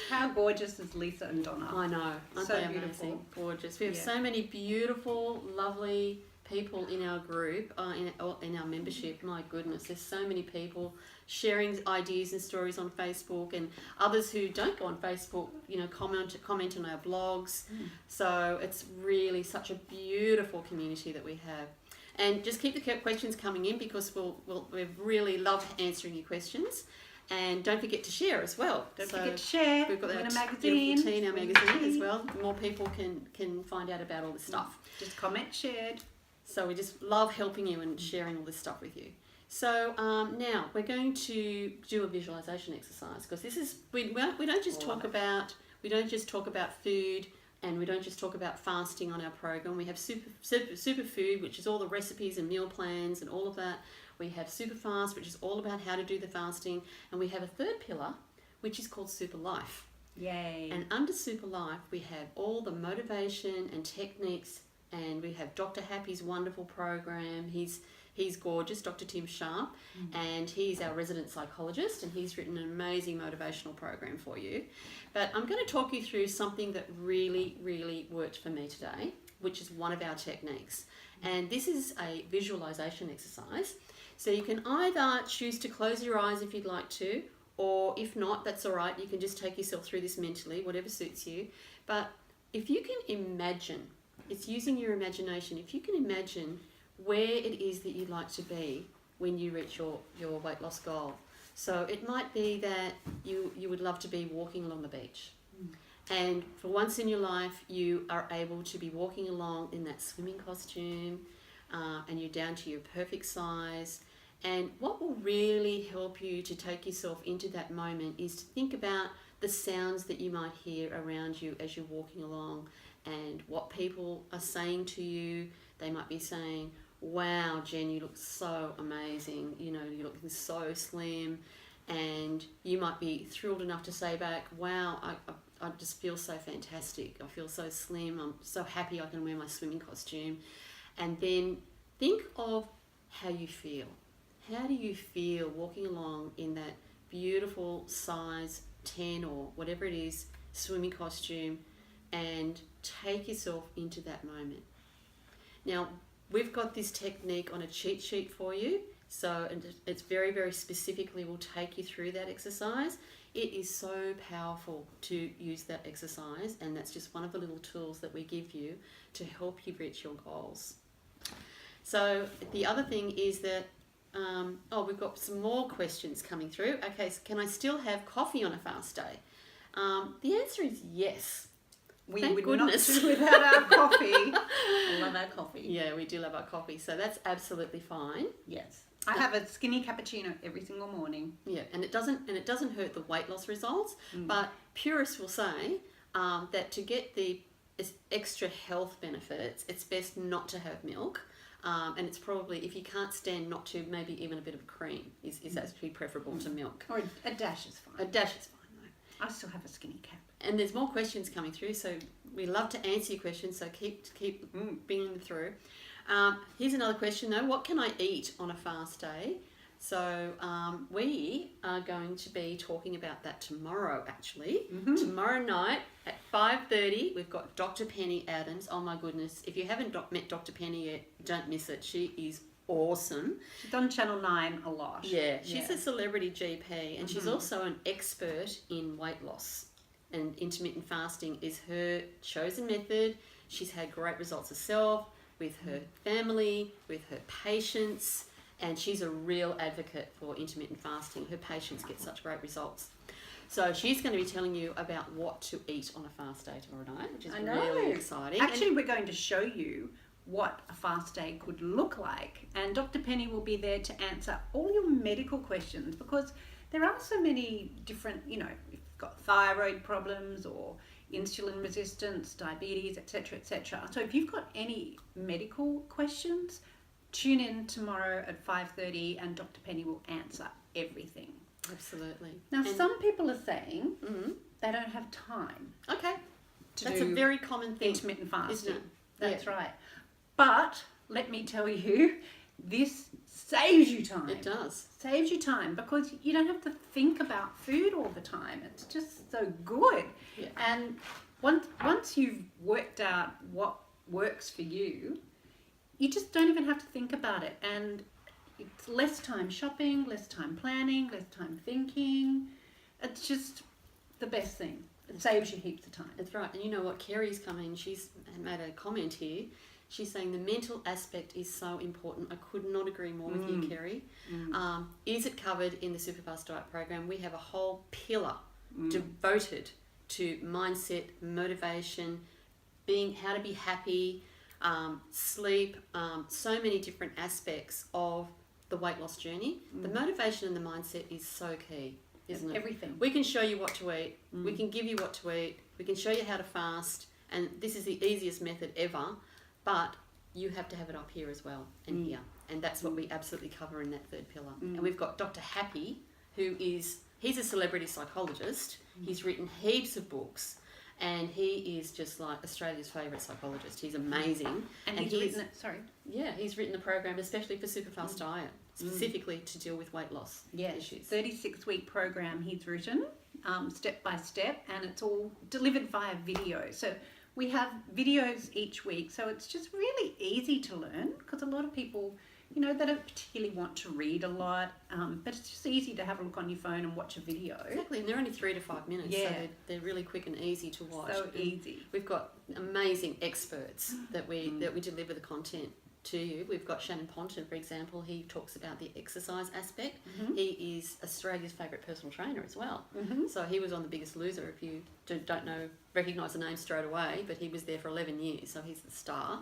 How gorgeous is Lisa and Donna? I know. Aren't So they beautiful. amazing? Gorgeous. We have Yeah. so many beautiful, lovely people in our group, in our membership. My goodness, there's so many people sharing ideas and stories on Facebook, and others who don't go on Facebook, you know, comment on our blogs. So it's really such a beautiful community that we have. And just keep the questions coming in, because we really love answering your questions. And don't forget to share as well. Don't So forget to share. we've got Win that a magazine. beautiful tea in our magazine as well. More people can find out about all this stuff. Just comment, shared. So we just love helping you and sharing all this stuff with you. So now we're going to do a visualization exercise, because this is we don't just talk about food, and we don't just talk about fasting on our program. We have super food, which is all the recipes and meal plans and all of that. We have super fast, which is all about how to do the fasting, and we have a third pillar, which is called super life. Yay. And under super life, we have all the motivation and techniques, and we have Dr. Happy's wonderful program. He's gorgeous, Dr. Tim Sharp, and he's our resident psychologist, and he's written an amazing motivational program for you. But I'm going to talk you through something that really, really worked for me today, which is one of our techniques. And this is a visualization exercise. So you can either choose to close your eyes if you'd like to, or if not, that's all right. You can just take yourself through this mentally, whatever suits you. But if you can imagine, it's using your imagination, if you can imagine where it is that you'd like to be when you reach your weight loss goal. So it might be that you would love to be walking along the beach. And for once in your life, you are able to be walking along in that swimming costume, and you're down to your perfect size. And what will really help you to take yourself into that moment is to think about the sounds that you might hear around you as you're walking along, and what people are saying to you. They might be saying, wow, Jen, you look so amazing. You know, you're looking so slim. And you might be thrilled enough to say back, wow, I just feel so fantastic. I feel so slim. I'm so happy I can wear my swimming costume. And then think of how you feel. How do you feel walking along in that beautiful size 10 or whatever it is swimming costume, and take yourself into that moment. Now, we've got this technique on a cheat sheet for you. So it's very, very specifically will take you through that exercise. It is so powerful to use that exercise, and that's just one of the little tools that we give you to help you reach your goals. So the other thing is that, we've got some more questions coming through. Okay, so can I still have coffee on a fast day? The answer is yes. We Thank would goodness. not do without our coffee. We love our coffee. Yeah, we do love our coffee, so that's absolutely fine. Yes. I have a skinny cappuccino every single morning. Yeah, and it doesn't hurt the weight loss results, but purists will say that to get the extra health benefits, it's best not to have milk. And it's probably, if you can't stand not to, maybe even a bit of cream is actually preferable to milk. Or a dash is fine. A dash is fine though. I still have a skinny cap. And there's more questions coming through, so we love to answer your questions, so keep bringing them through. Here's another question though. What can I eat on a fast day? So we are going to be talking about that tomorrow, actually. Tomorrow night at 5:30, we've got Dr. Penny Adams. Oh my goodness. If you haven't met Dr. Penny yet, don't miss it. She is awesome. She's on Channel 9 a lot. Yeah, she's a celebrity GP, and she's also an expert in weight loss. And intermittent fasting is her chosen method. She's had great results herself, with her family, with her patients, and she's a real advocate for intermittent fasting. Her patients get such great results. So she's going to be telling you about what to eat on a fast day tomorrow night, which is really exciting. Actually, we're going to show you what a fast day could look like, and Dr. Penny will be there to answer all your medical questions, because there are so many different, if you've got thyroid problems or insulin resistance, diabetes, etc., etc. So if you've got any medical questions, tune in tomorrow at 5:30 and Dr. Penny will answer everything. Absolutely. Now, some people are saying they don't have time. Okay. To That's do a very common thing. intermittent fasting. Isn't it? That's right. But let me tell you, this saves you time. It does. Saves you time because you don't have to think about food all the time. It's just so good. Yeah. And once you've worked out what works for you, you just don't even have to think about it. And it's less time shopping, less time planning, less time thinking. It's just the best thing. It saves you heaps of time. That's right. And you know what? Kerry's come in. She's made a comment here. She's saying the mental aspect is so important. I could not agree more with you, Kerry. Is it covered in the SuperFastDiet program? We have a whole pillar devoted to mindset, motivation, how to be happy, sleep, so many different aspects of the weight loss journey. The motivation and the mindset is so key, isn't it? Everything. We can show you what to eat. We can give you what to eat. We can show you how to fast. And this is the easiest method ever. But you have to have it up here as well and here. And that's what we absolutely cover in that third pillar. And we've got Dr. Happy, he's a celebrity psychologist. He's written heaps of books. And he is just like Australia's favourite psychologist. He's amazing. And he's written he's written the program especially for SuperFastDiet, specifically to deal with weight loss issues. 36-week program he's written, step by step, and it's all delivered via video. So we have videos each week, so it's just really easy to learn because a lot of people, they don't particularly want to read a lot, but it's just easy to have a look on your phone and watch a video. Exactly, and they're only 3 to 5 minutes, so they're really quick and easy to watch. So easy. We've got amazing experts that we deliver the content to you. We've got Shannon Ponton, for example. He talks about the exercise aspect. He is Australia's favourite personal trainer as well. So he was on The Biggest Loser, if you don't recognise the name straight away, but he was there for 11 years, so he's the star.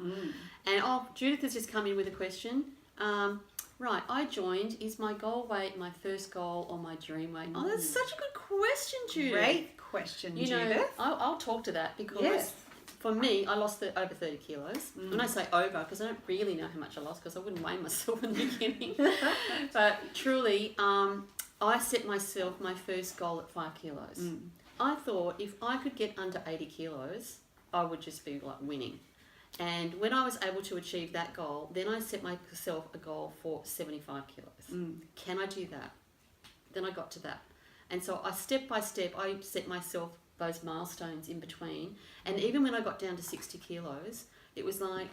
And Judith has just come in with a question. Right, I joined. Is my goal weight my first goal or my dream weight? Oh, that's such a good question, Judith. Great question, Judith. I'll talk to that because for me, I lost over 30 kilos. When I say over, because I don't really know how much I lost, because I wouldn't weigh myself in the beginning. But truly, I set myself my first goal at 5 kilos. I thought if I could get under 80 kilos, I would just be like winning. And when I was able to achieve that goal, then I set myself a goal for 75 kilos. Can I do that? Then I got to that. And so step by step, I set myself those milestones in between. And even when I got down to 60 kilos, it was like,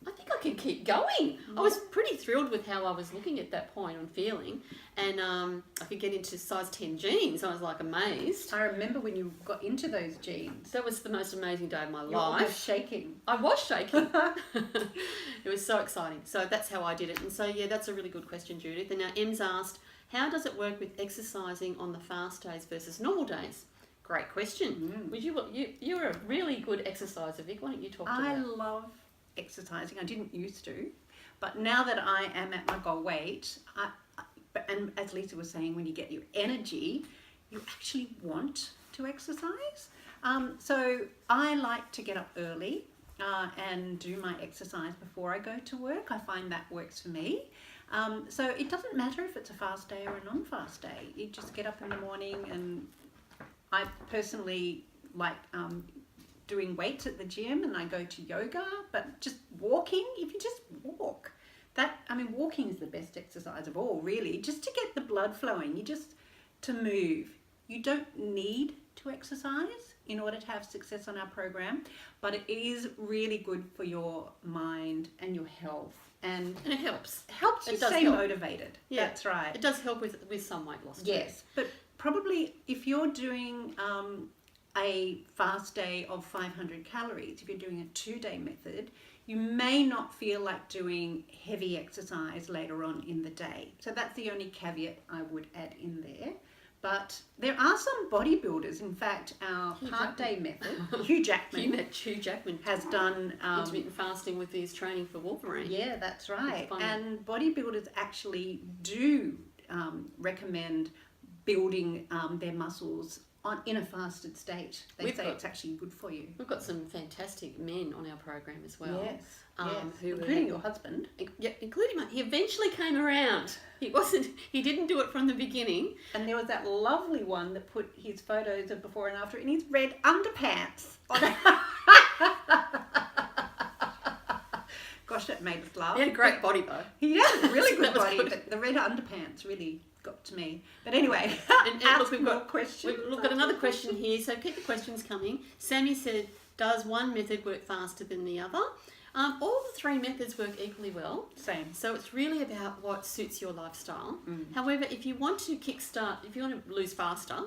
I think I can keep going. I was pretty thrilled with how I was looking at that point and feeling. And I could get into size 10 jeans. I was like amazed. I remember when you got into those jeans. That was the most amazing day of my You're life. almost shaking. I was shaking. It was so exciting. So that's how I did it. And so, yeah, that's a really good question, Judith. And now Em's asked, how does it work with exercising on the fast days versus normal days? Great question. You're a really good exerciser, Vic. Why don't you talk to I that? love exercising. I didn't used to, but now that I am at my goal weight, and as Lisa was saying, when you get your energy, you actually want to exercise. So I like to get up early and do my exercise before I go to work. I find that works for me. So it doesn't matter if it's a fast day or a non-fast day. You just get up in the morning, and I personally like doing weights at the gym, and I go to yoga, but just walking, if you just walk, walking is the best exercise of all, really, just to get the blood flowing, to move. You don't need to exercise in order to have success on our program, but it is really good for your mind and your health. And it helps. Helps you It does stay help. motivated. Yeah. That's right. It does help with some weight loss too. Yes, but probably if you're doing a fast day of 500 calories, if you're doing a 2-day method, you may not feel like doing heavy exercise later on in the day. So that's the only caveat I would add in there. But there are some bodybuilders. In fact, our part-day method, Hugh Jackman has done intermittent fasting with his training for Wolverine. Yeah, that's right. And bodybuilders actually do recommend building their muscles in a fasted state. They say it's actually good for you. We've got some fantastic men on our program as well. Yes, Including your husband. Yeah, including he eventually came around. He didn't do it from the beginning. And there was that lovely one that put his photos of before and after in his red underpants on. Gosh, that made us laugh. He had a great body though. He had a really good That was body, good. but the red underpants really got to me. But anyway, And ask look, we've more got questions. We've got another question here, so keep the questions coming. Sammy said, does one method work faster than the other? All the 3 methods work equally well. Same. So it's really about what suits your lifestyle. However, if you want to if you want to lose faster,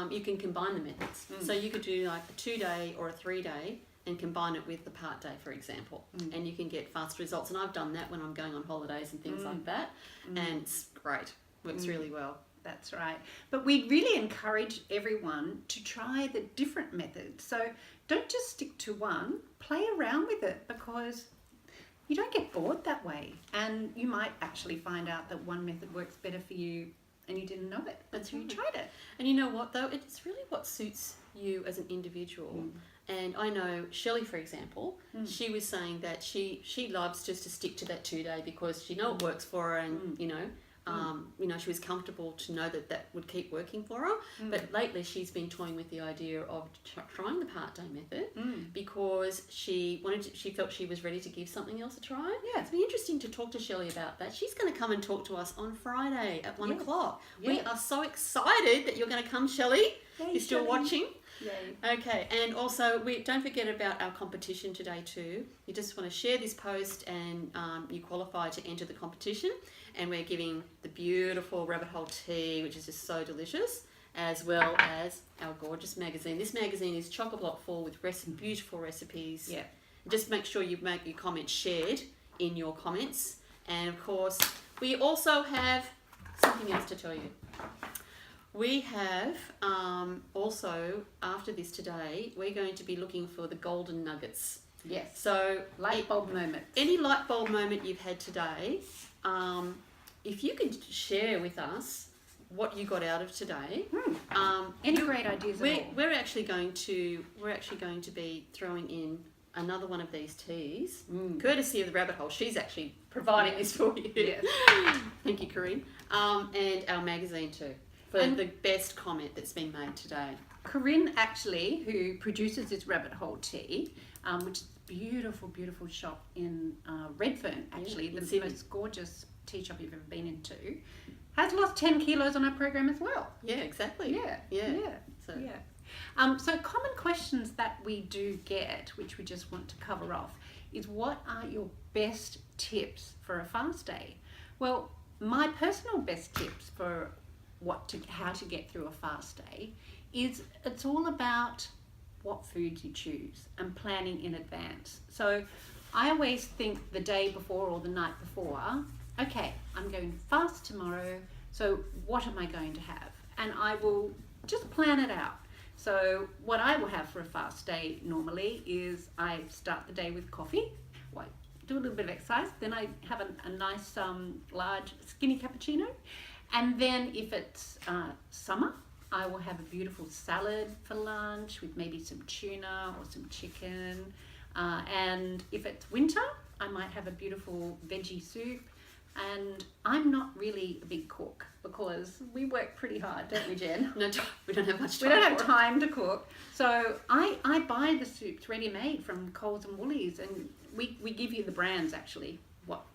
you can combine the methods. So you could do like a 2-day or a 3-day and combine it with the part day, for example. And you can get fast results. And I've done that when I'm going on holidays and things like that. And it's great. Works really well. That's right. But we really encourage everyone to try the different methods. So don't just stick to one. Play around with it, because you don't get bored that way. And you might actually find out that one method works better for you and you didn't know it until you tried it. And you know what, though? It's really what suits you as an individual. And I know Shelley, for example, she was saying that she loves just to stick to that 2-day because she knows it works for her, and she was comfortable to know that would keep working for her. But lately she's been toying with the idea of trying the part-day method because she felt she was ready to give something else a try. Yeah, it's been interesting to talk to Shelley about that. She's going to come and talk to us on Friday at 1 o'clock. Yes. We are so excited that you're going to come, Shelley. Yay, You're still Shelley. watching? Yay. Okay, and also we don't forget about our competition today too. You just want to share this post and you qualify to enter the competition, and we're giving the beautiful rabbit hole tea, which is just so delicious, as well as our gorgeous magazine. This magazine is chock-a-block full with beautiful recipes. Yeah. Just make sure you make your comments shared in your comments, and of course we also have something else to tell you. We have also, after this today, we're going to be looking for the golden nuggets. Yes. So Light bulb moment. any light bulb moment you've had today, if you could share with us what you got out of today. Any great ideas at all? We're actually going to be throwing in another one of these teas, courtesy of the Rabbit Hole. She's actually providing this for you. Yes. Thank you, Corinne. And our magazine too, for the best comment that's been made today. Corinne, actually, who produces this Rabbit Hole tea, which is a beautiful, beautiful shop in Redfern, actually, the most gorgeous tea shop you've ever been into, has lost 10 kilos on our program as well. Yeah, exactly. Yeah. So common questions that we do get, which we just want to cover off, is what are your best tips for a fast day? Well, my personal best tips for how to get through a fast day is it's all about what foods you choose and planning in advance. So I always think the day before or the night before, okay, I'm going to fast tomorrow, so what am I going to have? And I will just plan it out. So what I will have for a fast day normally is I start the day with coffee, do a little bit of exercise, then I have a nice large skinny cappuccino, and then if it's summer, I will have a beautiful salad for lunch with maybe some tuna or some chicken, and if it's winter, I might have a beautiful veggie soup. And I'm not really a big cook because we work pretty hard, don't we, Jen? No, we don't have much time. We don't have time to cook. So I buy the soups ready-made from Coles and Woolies, and we give you the brands, actually,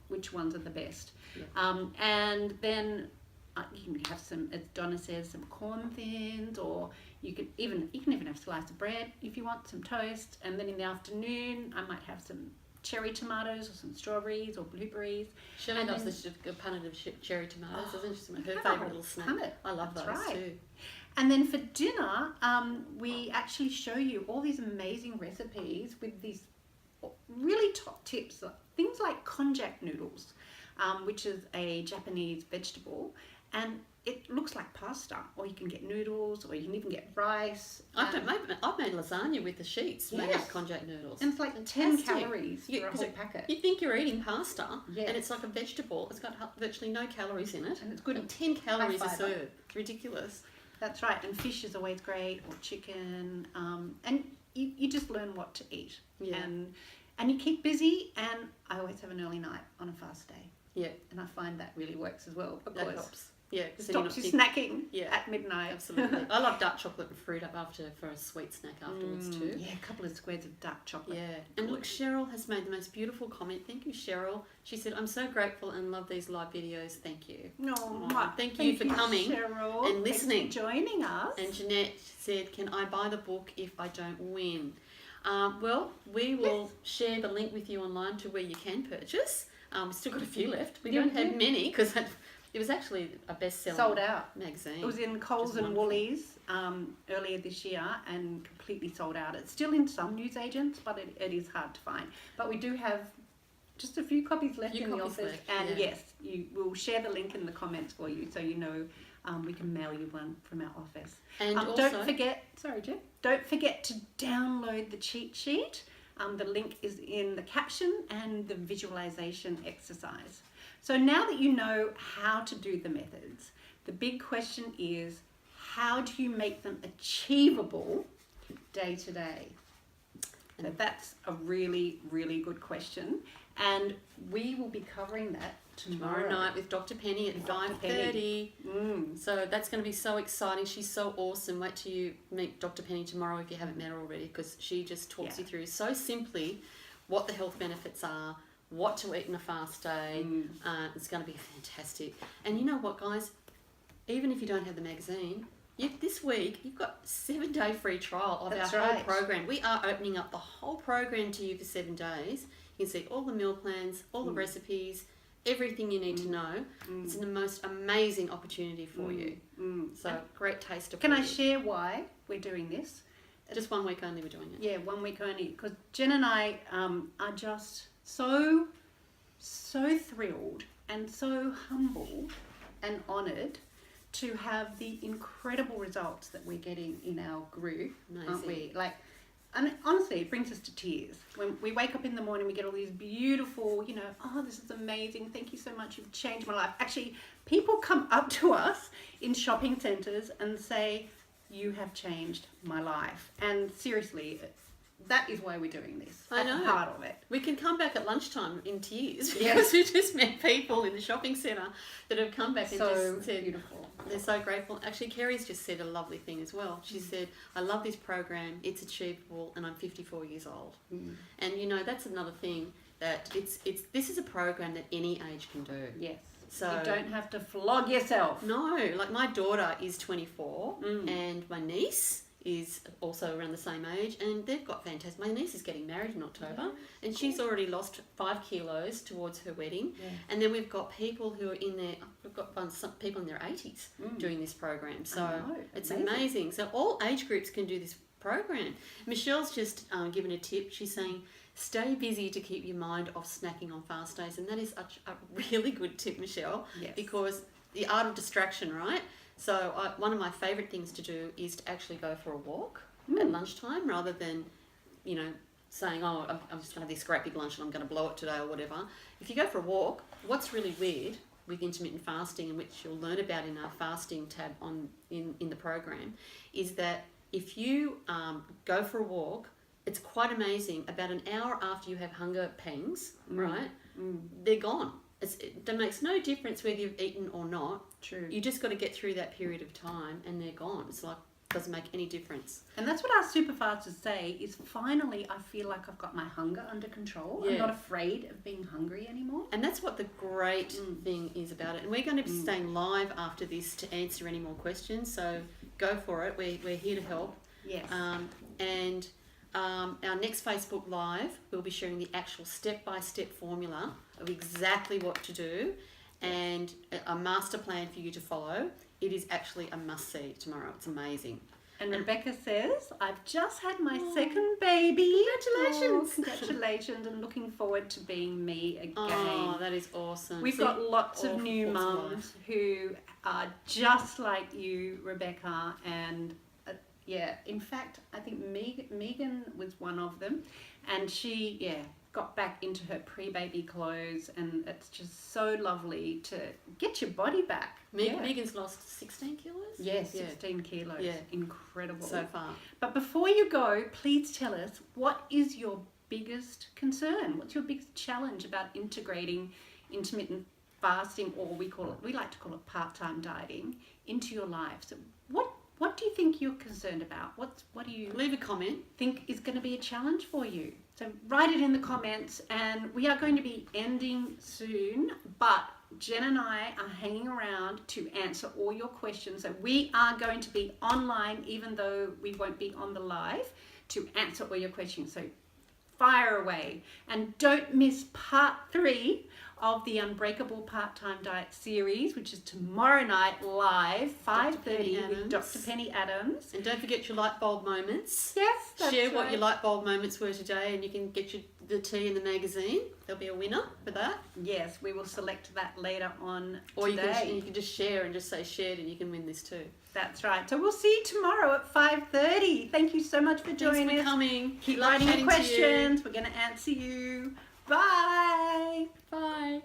which ones are the best. Yeah. And then you can have some, as Donna says, some corn thins, or you can even have a slice of bread if you want, some toast. And then in the afternoon, I might have some cherry tomatoes or some strawberries or blueberries. Shirley loves a punnet of cherry tomatoes, doesn't she? Her favourite little snack. Punnet. I love those too. And then for dinner, we actually show you all these amazing recipes with these really top tips, things like konjac noodles, which is a Japanese vegetable, and it looks like pasta, or you can get noodles, or you can even get rice. I've made lasagna with the sheets made of konjac noodles. And it's like 10 calories for a whole packet. You think you're eating pasta, and it's like a vegetable. It's got virtually no calories in it. And it's good. And 10 calories a serve. It's ridiculous. That's right. And fish is always great, or chicken. And you just learn what to eat. Yeah. And you keep busy, and I always have an early night on a fast day. Yeah. And I find that really works as well, because that helps. Yeah, it stops you snacking at midnight. Absolutely. I love dark chocolate and fruit for a sweet snack afterwards too. Yeah, a couple of squares of dark chocolate. Yeah. And look, Cheryl has made the most beautiful comment. Thank you, Cheryl. She said, I'm so grateful and love these live videos. Thank you. Thank you for coming, Cheryl, and listening. Thanks for joining us. And Jeanette said, can I buy the book if I don't win? Well, we will share the link with you online to where you can purchase. We've still got a few left. We don't have many because it was actually a best-selling sold out magazine. It was in Coles and Woolies earlier this year and completely sold out. It's still in some newsagents, but it is hard to find. But we do have just a few copies left in the office. And yes, we'll share the link in the comments for you, so you know we can mail you one from our office. And also, don't forget to download the cheat sheet. The link is in the caption and the visualization exercise. So now that you know how to do the methods, the big question is, how do you make them achievable day to day? So that's a really, really good question. And we will be covering that tomorrow night with Dr. Penny at 5:30. So that's going to be so exciting. She's so awesome. Wait till you meet Dr. Penny tomorrow if you haven't met her already, because she just talks you through so simply what the health benefits are, what to eat in a fast day. It's going to be fantastic. And you know what, guys? Even if you don't have the magazine, this week you've got 7-day free trial of our whole program. We are opening up the whole program to you for 7 days. You can see all the meal plans, all the recipes, everything you need to know. It's the most amazing opportunity for you. So great taster. Can I share why we're doing this? Just 1 week only we're doing it. Yeah, 1 week only, because Jen and I are just so thrilled and so humbled and honoured to have the incredible results that we're getting in our group, aren't we? Like, and honestly, it brings us to tears. When we wake up in the morning, we get all these beautiful, oh, this is amazing. Thank you so much. You've changed my life. Actually, people come up to us in shopping centres and say, you have changed my life. And seriously, that is why we're doing this. I know. That's part of it. We can come back at lunchtime in tears because Yes. we just met people in the shopping centre that have come back and So just said beautiful. they're so grateful. Actually, Kerry's just said a lovely thing as well. She said, I love this program, it's achievable, and I'm 54 years old. And that's another thing, that this is a program that any age can do. Yes. So You don't have to flog yourself. No, like my daughter is 24 and my niece is also around the same age, and they've got fantastic. My niece is getting married in October, and she's already lost 5 kilos towards her wedding. Yeah. And then we've got people who are some people in their 80s doing this program. So it's amazing. So all age groups can do this program. Michelle's just given a tip. She's saying, stay busy to keep your mind off snacking on fast days, and that is a really good tip, Michelle. Yes. Because the art of distraction, right? So one of my favourite things to do is to actually go for a walk at lunchtime, rather than, saying, oh, I'm just going to have this great big lunch and I'm going to blow it today or whatever. If you go for a walk, what's really weird with intermittent fasting, and which you'll learn about in our fasting tab in the program, is that if you go for a walk, it's quite amazing. About an hour after you have hunger pangs, right, they're gone. It makes no difference whether you've eaten or not. True. You just got to get through that period of time and they're gone. It's like, doesn't make any difference. And that's what our superfasters say, is finally I feel like I've got my hunger under control. Yeah. I'm not afraid of being hungry anymore. And that's what the great thing is about it. And we're going to be staying live after this to answer any more questions. So go for it. We're here to help. Yes. And our next Facebook Live, we'll be sharing the actual step-by-step formula of exactly what to do and a master plan for you to follow. It is actually a must-see tomorrow. It's amazing. And Rebecca says, I've just had my second baby. Congratulations. Oh, congratulations, and looking forward to being me again. Oh, that is awesome. We've See, got lots of all new sorts of mums life. who are just like you, Rebecca, and in fact, I think Megan was one of them, and she, got back into her pre-baby clothes, and it's just so lovely to get your body back. Megan's lost 16 kilos? Yes, 16 kilos. Yeah. Incredible. So far. But before you go, please tell us, what is your biggest concern? What's your biggest challenge about integrating intermittent fasting, or we like to call it part-time dieting, into your life? So what do you think you're concerned about? What do you Leave a comment. think is going to be a challenge for you? So write it in the comments, and we are going to be ending soon, but Jen and I are hanging around to answer all your questions. So we are going to be online, even though we won't be on the live, to answer all your questions. So fire away, and don't miss part 3 of the Unbreakable Part-Time Diet series, which is tomorrow night live, 5:30 with Dr. Penny Adams. And don't forget your light bulb moments. Yes, that's Share what right. your light bulb moments were today, and you can get the tea in the magazine. There'll be a winner for that. Yes, we will select that later on Or today. you can just share and just say shared, and you can win this too. That's right. So we'll see you tomorrow at 5:30. Thank you so much for joining Thanks for us. coming. Keep Love writing your chatting to you. questions. We're going to answer you. Bye. Bye.